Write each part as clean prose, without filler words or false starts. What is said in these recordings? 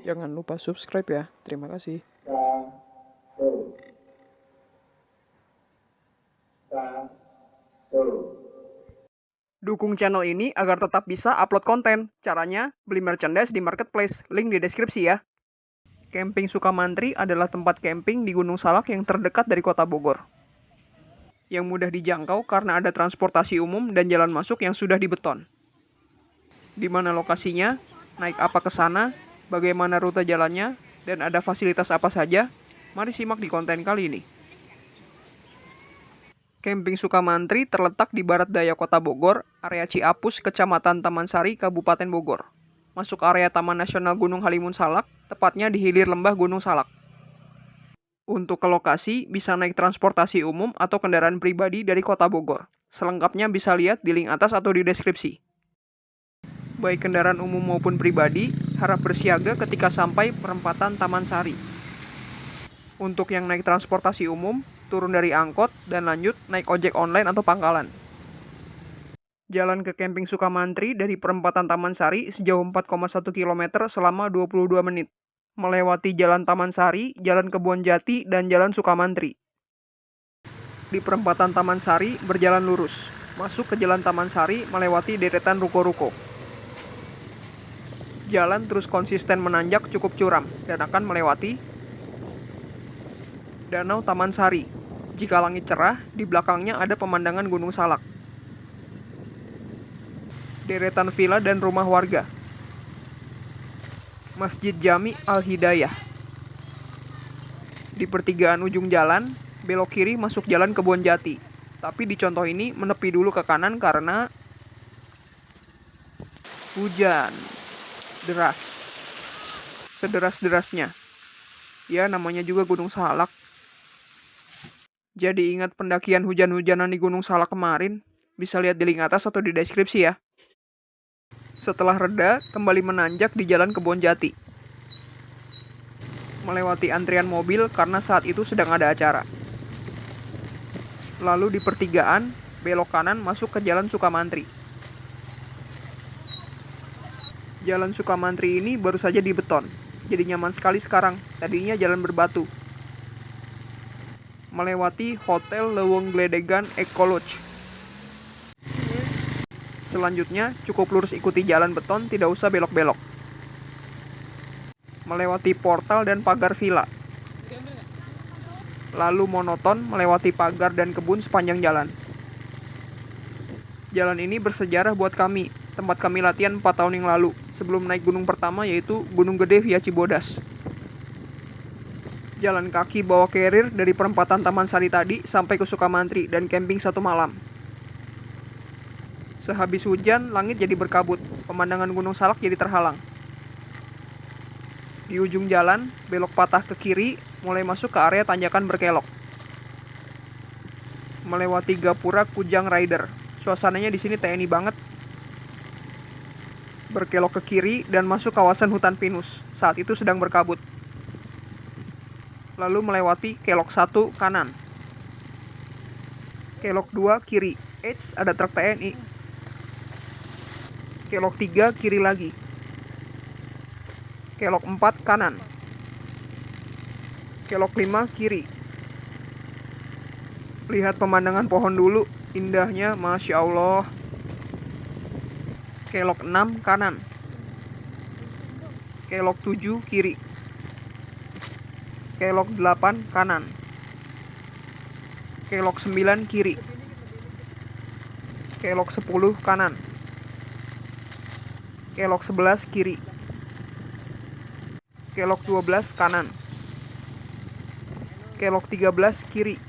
Jangan lupa subscribe ya. Terima kasih. Dukung channel ini agar tetap bisa upload konten. Caranya, beli merchandise di marketplace. Link di deskripsi ya. Camping Sukamantri adalah tempat camping di Gunung Salak yang terdekat dari kota Bogor. Yang mudah dijangkau karena ada transportasi umum dan jalan masuk yang sudah dibeton. Di mana lokasinya, naik apa ke sana, bagaimana rute jalannya, dan ada fasilitas apa saja, mari simak di konten kali ini. Camping Sukamantri terletak di barat daya kota Bogor, area Ciapus, Kecamatan Taman Sari, Kabupaten Bogor. Masuk area Taman Nasional Gunung Halimun Salak, tepatnya di hilir lembah Gunung Salak. Untuk ke lokasi, bisa naik transportasi umum atau kendaraan pribadi dari kota Bogor. Selengkapnya bisa lihat di link atas atau di deskripsi. Baik kendaraan umum maupun pribadi, harap bersiaga ketika sampai perempatan Taman Sari. Untuk yang naik transportasi umum, turun dari angkot dan lanjut naik ojek online atau pangkalan. Jalan ke camping Sukamantri dari perempatan Taman Sari sejauh 4,1 km selama 22 menit. Melewati Jalan Taman Sari, Jalan Kebon Jati, dan Jalan Sukamantri. Di perempatan Taman Sari, berjalan lurus. Masuk ke Jalan Taman Sari melewati deretan ruko-ruko. Jalan terus konsisten menanjak cukup curam dan akan melewati Danau Taman Sari. Jika langit cerah, di belakangnya ada pemandangan Gunung Salak. Deretan villa dan rumah warga. Masjid Jami Al-Hidayah. Di pertigaan ujung jalan, belok kiri masuk Jalan Kebon Jati. Tapi di contoh ini menepi dulu ke kanan karena hujan deras. Sederas-derasnya. Ya, namanya juga Gunung Salak. Jadi ingat pendakian hujan-hujanan di Gunung Salak kemarin? Bisa lihat di link atas atau di deskripsi ya. Setelah reda, kembali menanjak di Jalan Kebon Jati. Melewati antrian mobil karena saat itu sedang ada acara. Lalu di pertigaan, belok kanan masuk ke Jalan Sukamantri. Jalan Sukamantri ini baru saja dibeton, jadi nyaman sekali sekarang, tadinya jalan berbatu. Melewati Hotel Leweng Gledegan Eco Lodge. Selanjutnya, cukup lurus ikuti jalan beton, tidak usah belok-belok. Melewati portal dan pagar villa. Lalu monoton melewati pagar dan kebun sepanjang jalan. Jalan ini bersejarah buat kami, tempat kami latihan 4 tahun yang lalu, sebelum naik gunung pertama yaitu Gunung Gede via Cibodas. Jalan kaki bawa carrier dari perempatan Taman Sari tadi sampai ke Sukamantri dan camping 1 malam. Sehabis hujan, langit jadi berkabut, pemandangan Gunung Salak jadi terhalang. Di ujung jalan, belok patah ke kiri, mulai masuk ke area tanjakan berkelok. Melewati Gapura Kujang Rider. Suasananya di sini TNI banget. Berkelok ke kiri dan masuk kawasan hutan pinus. Saat itu sedang berkabut. Lalu melewati kelok 1 kanan. Kelok 2 kiri. Eits, ada truk TNI. Kelok 3 kiri lagi. Kelok 4 kanan. Kelok 5 kiri. Lihat pemandangan pohon dulu, indahnya Masya Allah. Kelok 6 kanan. Kelok 7 kiri. Kelok 8 kanan. Kelok 9 kiri. Kelok 10 kanan. Kelok 11 kiri. Kelok 12 kanan. Kelok 13 kiri.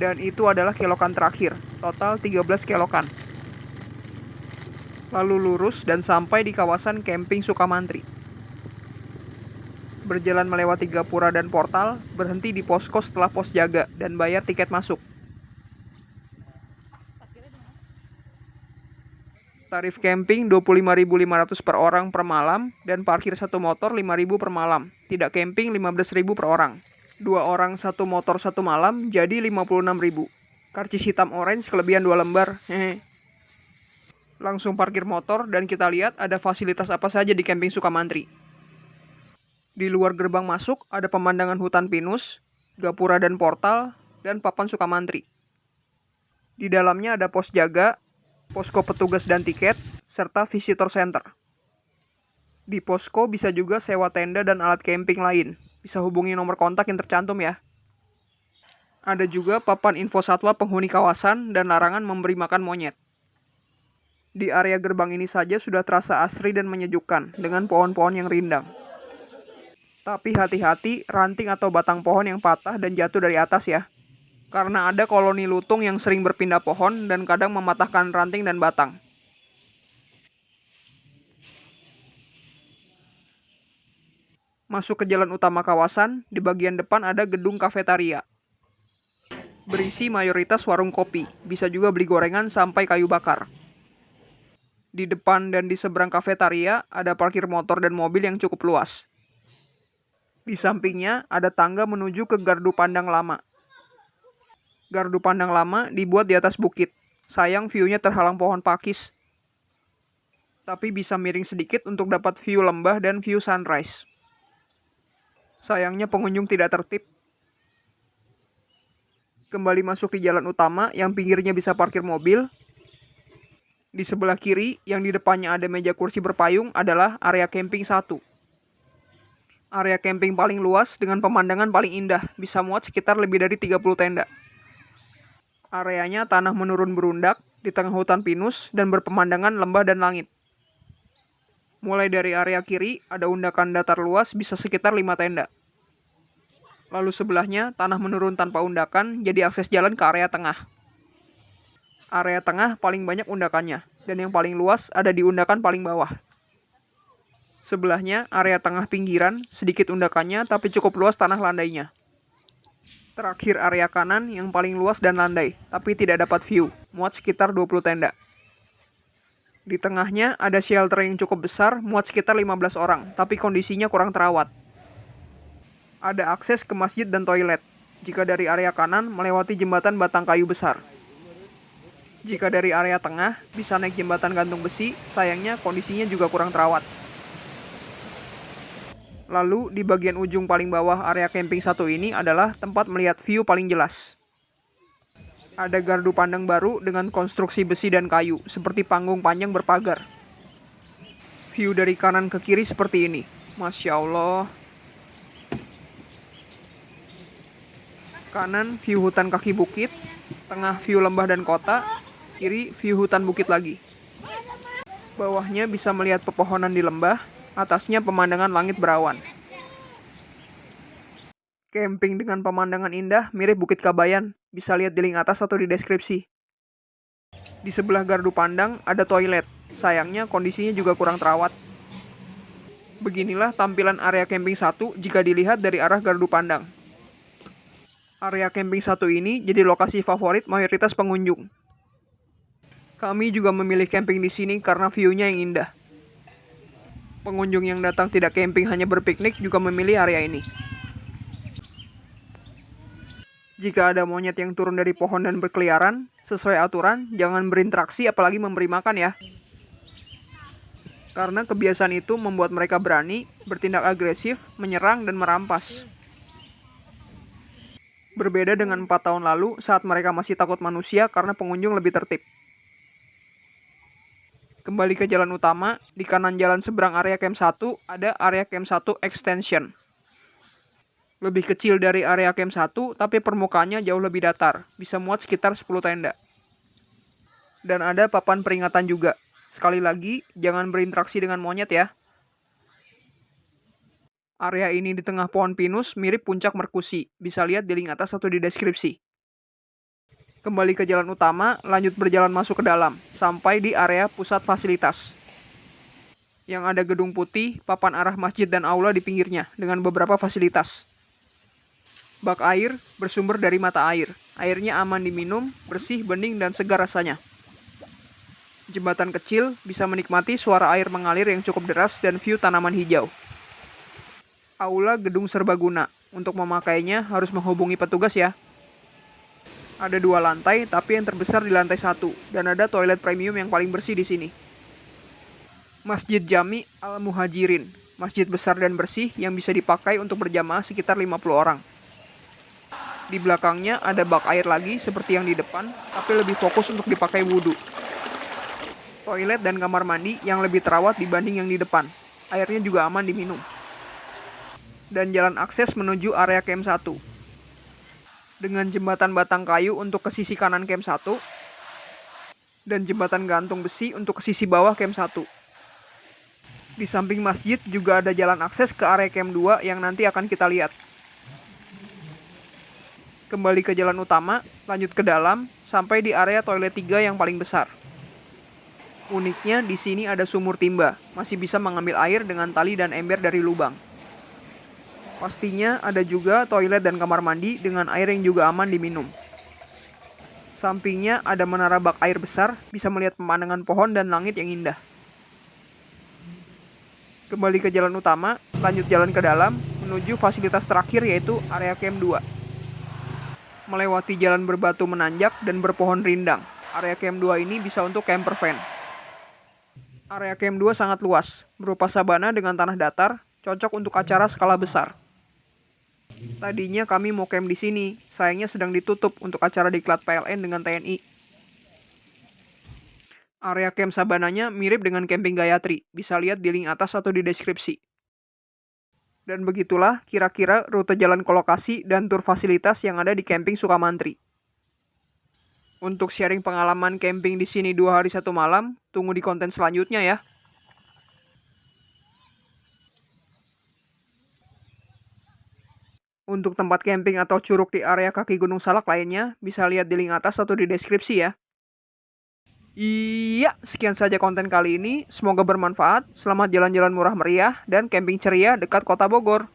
Dan itu adalah kelokan terakhir. Total 13 kelokan. Lalu lurus dan sampai di kawasan camping Sukamantri. Berjalan melewati Gapura dan portal, berhenti di posko setelah pos jaga dan bayar tiket masuk. Tarif camping 25.500 per orang per malam dan parkir 1 motor 5.000 per malam. Tidak camping 15.000 per orang. 2 orang 1 motor 1 malam jadi 56.000. Karcis hitam orange kelebihan 2 lembar. Hehe. Langsung parkir motor dan kita lihat ada fasilitas apa saja di camping Sukamantri. Di luar gerbang masuk ada pemandangan hutan pinus, gapura dan portal, dan papan Sukamantri. Di dalamnya ada pos jaga, posko petugas dan tiket, serta visitor center. Di posko bisa juga sewa tenda dan alat camping lain. Bisa hubungi nomor kontak yang tercantum ya. Ada juga papan info satwa penghuni kawasan dan larangan memberi makan monyet. Di area gerbang ini saja sudah terasa asri dan menyejukkan dengan pohon-pohon yang rindang. Tapi hati-hati ranting atau batang pohon yang patah dan jatuh dari atas ya. Karena ada koloni lutung yang sering berpindah pohon dan kadang mematahkan ranting dan batang. Masuk ke jalan utama kawasan, di bagian depan ada gedung kafetaria. Berisi mayoritas warung kopi, bisa juga beli gorengan sampai kayu bakar. Di depan dan di seberang kafetaria ada parkir motor dan mobil yang cukup luas. Di sampingnya ada tangga menuju ke gardu pandang lama. Gardu pandang lama dibuat di atas bukit. Sayang view-nya terhalang pohon pakis. Tapi bisa miring sedikit untuk dapat view lembah dan view sunrise. Sayangnya pengunjung tidak tertib. Kembali masuk di jalan utama yang pinggirnya bisa parkir mobil. Di sebelah kiri yang di depannya ada meja kursi berpayung adalah area camping 1. Area camping paling luas dengan pemandangan paling indah, bisa muat sekitar lebih dari 30 tenda. Areanya tanah menurun berundak, di tengah hutan pinus dan berpemandangan lembah dan langit. Mulai dari area kiri, ada undakan datar luas bisa sekitar 5 tenda. Lalu sebelahnya, tanah menurun tanpa undakan, jadi akses jalan ke area tengah. Area tengah paling banyak undakannya, dan yang paling luas ada di undakan paling bawah. Sebelahnya, area tengah pinggiran, sedikit undakannya tapi cukup luas tanah landainya. Terakhir area kanan yang paling luas dan landai, tapi tidak dapat view, muat sekitar 20 tenda. Di tengahnya ada shelter yang cukup besar, muat sekitar 15 orang, tapi kondisinya kurang terawat. Ada akses ke masjid dan toilet, jika dari area kanan melewati jembatan batang kayu besar. Jika dari area tengah, bisa naik jembatan gantung besi, sayangnya kondisinya juga kurang terawat. Lalu, di bagian ujung paling bawah area camping 1 ini adalah tempat melihat view paling jelas. Ada gardu pandang baru dengan konstruksi besi dan kayu, seperti panggung panjang berpagar. View dari kanan ke kiri seperti ini. Masya Allah. Kanan view hutan kaki bukit, tengah view lembah dan kota, kiri view hutan bukit lagi. Bawahnya bisa melihat pepohonan di lembah, atasnya pemandangan langit berawan. Camping dengan pemandangan indah mirip Bukit Kabayan, bisa lihat di link atas atau di deskripsi. Di sebelah gardu pandang ada toilet, sayangnya kondisinya juga kurang terawat. Beginilah tampilan area camping 1 jika dilihat dari arah gardu pandang. Area camping 1 ini jadi lokasi favorit mayoritas pengunjung. Kami juga memilih camping di sini karena view-nya yang indah. Pengunjung yang datang tidak camping hanya berpiknik juga memilih area ini. Jika ada monyet yang turun dari pohon dan berkeliaran, sesuai aturan, jangan berinteraksi apalagi memberi makan ya. Karena kebiasaan itu membuat mereka berani, bertindak agresif, menyerang, dan merampas. Berbeda dengan 4 tahun lalu saat mereka masih takut manusia karena pengunjung lebih tertib. Kembali ke jalan utama, di kanan jalan seberang area camp 1 ada area camp 1 extension. Lebih kecil dari area camp 1, tapi permukaannya jauh lebih datar, bisa muat sekitar 10 tenda. Dan ada papan peringatan juga. Sekali lagi, jangan berinteraksi dengan monyet ya. Area ini di tengah pohon pinus mirip puncak Merkusi, bisa lihat di link atas atau di deskripsi. Kembali ke jalan utama, lanjut berjalan masuk ke dalam, sampai di area pusat fasilitas. Yang ada gedung putih, papan arah masjid dan aula di pinggirnya, dengan beberapa fasilitas. Bak air bersumber dari mata air. Airnya aman diminum, bersih, bening, dan segar rasanya. Jembatan kecil bisa menikmati suara air mengalir yang cukup deras dan view tanaman hijau. Aula gedung serbaguna. Untuk memakainya harus menghubungi petugas ya. Ada 2 lantai, tapi yang terbesar di lantai 1, dan ada toilet premium yang paling bersih di sini. Masjid Jami Al-Muhajirin, masjid besar dan bersih yang bisa dipakai untuk berjamaah sekitar 50 orang. Di belakangnya ada bak air lagi seperti yang di depan, tapi lebih fokus untuk dipakai wudhu. Toilet dan kamar mandi yang lebih terawat dibanding yang di depan. Airnya juga aman diminum. Dan jalan akses menuju area camp 1. Dengan jembatan batang kayu untuk ke sisi kanan camp 1, dan jembatan gantung besi untuk ke sisi bawah camp 1. Di samping masjid juga ada jalan akses ke area camp 2 yang nanti akan kita lihat. Kembali ke jalan utama, lanjut ke dalam, sampai di area toilet 3 yang paling besar. Uniknya di sini ada sumur timba, masih bisa mengambil air dengan tali dan ember dari lubang. Pastinya ada juga toilet dan kamar mandi dengan air yang juga aman diminum. Sampingnya ada menara bak air besar, bisa melihat pemandangan pohon dan langit yang indah. Kembali ke jalan utama, lanjut jalan ke dalam, menuju fasilitas terakhir yaitu area camp 2. Melewati jalan berbatu menanjak dan berpohon rindang, area camp 2 ini bisa untuk camper van. Area camp 2 sangat luas, berupa sabana dengan tanah datar, cocok untuk acara skala besar. Tadinya kami mau camp di sini, sayangnya sedang ditutup untuk acara diklat PLN dengan TNI. Area camp sabananya mirip dengan camping Gayatri, bisa lihat di link atas atau di deskripsi. Dan begitulah kira-kira rute jalan ke lokasi dan tur fasilitas yang ada di camping Sukamantri. Untuk sharing pengalaman camping di sini 2 hari 1 malam, tunggu di konten selanjutnya ya. Untuk tempat camping atau curug di area kaki Gunung Salak lainnya, bisa lihat di link atas atau di deskripsi ya. Iya, sekian saja konten kali ini. Semoga bermanfaat. Selamat jalan-jalan murah meriah dan camping ceria dekat kota Bogor.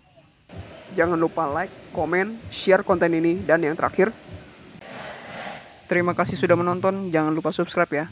Jangan lupa like, komen, share konten ini, dan yang terakhir, terima kasih sudah menonton. Jangan lupa subscribe ya.